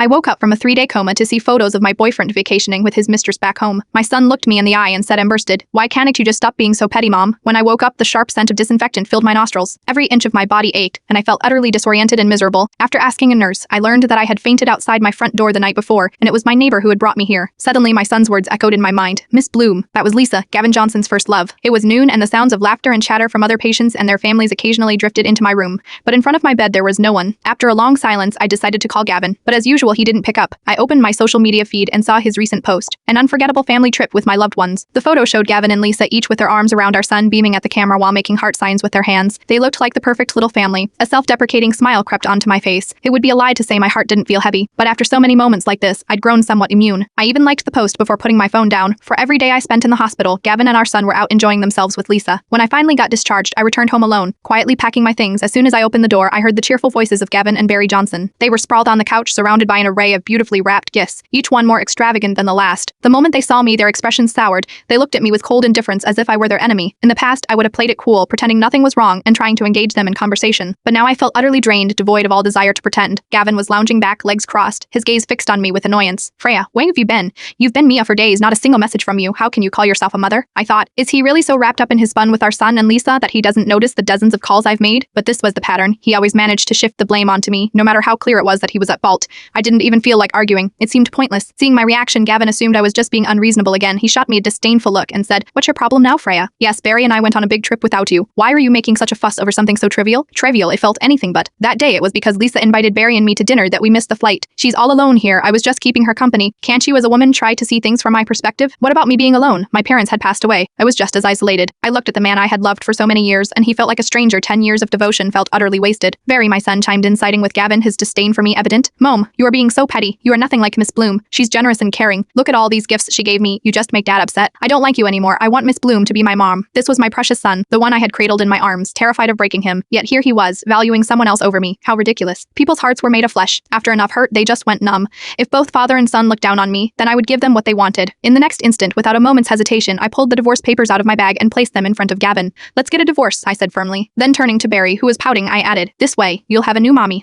I woke up from a 3-day coma to see photos of my boyfriend vacationing with his mistress back home. My son looked me in the eye and said bursted, "Why can't you just stop being so petty, Mom?" When I woke up, the sharp scent of disinfectant filled my nostrils. Every inch of my body ached, and I felt utterly disoriented and miserable. After asking a nurse, I learned that I had fainted outside my front door the night before, and it was my neighbor who had brought me here. Suddenly, my son's words echoed in my mind. Miss Bloom. That was Lisa, Gavin Johnson's first love. It was noon, and the sounds of laughter and chatter from other patients and their families occasionally drifted into my room. But in front of my bed there was no one. After a long silence, I decided to call Gavin, but as usual he didn't pick up. I opened my social media feed and saw his recent post, an unforgettable family trip with my loved ones. The photo showed Gavin and Lisa each with their arms around our son, beaming at the camera while making heart signs with their hands. They looked like the perfect little family. A self-deprecating smile crept onto my face. It would be a lie to say my heart didn't feel heavy, but after so many moments like this, I'd grown somewhat immune. I even liked the post before putting my phone down. For every day I spent in the hospital, Gavin and our son were out enjoying themselves with Lisa. When I finally got discharged, I returned home alone, quietly packing my things. As soon as I opened the door, I heard the cheerful voices of Gavin and Barry Johnson. They were sprawled on the couch, surrounded by an array of beautifully wrapped gifts, each one more extravagant than the last. The moment they saw me, their expressions soured. They looked at me with cold indifference as if I were their enemy. In the past, I would have played it cool, pretending nothing was wrong and trying to engage them in conversation. But now I felt utterly drained, devoid of all desire to pretend. Gavin was lounging back, legs crossed, his gaze fixed on me with annoyance. "Freya, where have you been? You've been Mia for days, not a single message from you. How can you call yourself a mother?" I thought, is he really so wrapped up in his fun with our son and Lisa that he doesn't notice the dozens of calls I've made? But this was the pattern. He always managed to shift the blame onto me, no matter how clear it was that he was at fault. I didn't even feel like arguing. It seemed pointless. Seeing my reaction, Gavin assumed I was just being unreasonable again. He shot me a disdainful look and said, "What's your problem now, Freya?" "Yes, Barry and I went on a big trip without you. Why are you making such a fuss over something so trivial?" Trivial, it felt anything but. That day it was because Lisa invited Barry and me to dinner that we missed the flight. She's all alone here. I was just keeping her company. Can't you as a woman try to see things from my perspective? What about me being alone? My parents had passed away. I was just as isolated. I looked at the man I had loved for so many years, and he felt like a stranger. 10 years of devotion felt utterly wasted. Barry, my son, chimed in, siding with Gavin, his disdain for me evident. "Mom, you are being so petty. You are nothing like Miss Bloom. She's generous and caring. Look at all these gifts she gave me. You just make Dad upset. I don't like you anymore. I want Miss Bloom to be my mom." This was my precious son, the one I had cradled in my arms, terrified of breaking him. Yet here he was, valuing someone else over me. How ridiculous. People's hearts were made of flesh. After enough hurt, they just went numb. If both father and son looked down on me, then I would give them what they wanted. In the next instant, without a moment's hesitation, I pulled the divorce papers out of my bag and placed them in front of Gavin. "Let's get a divorce," I said firmly. Then turning to Barry, who was pouting, I added, "This way, you'll have a new mommy."